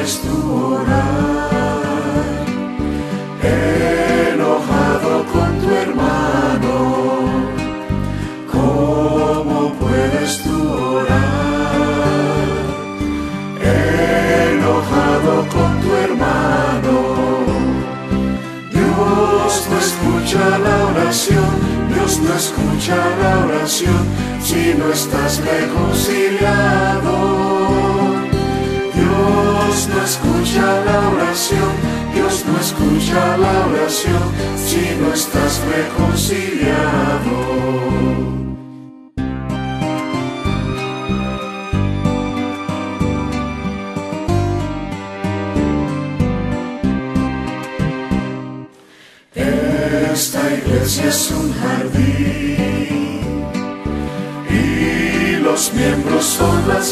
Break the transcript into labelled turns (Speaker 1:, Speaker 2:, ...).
Speaker 1: puedes tú orar enojado con tu hermano? ¿Cómo puedes tú orar enojado con tu hermano? Dios no escucha la oración, Dios no escucha la oración si no estás reconciliado. Dios no escucha la oración, Dios no escucha la oración si no estás reconciliado. Esta iglesia es un jardín y los miembros son las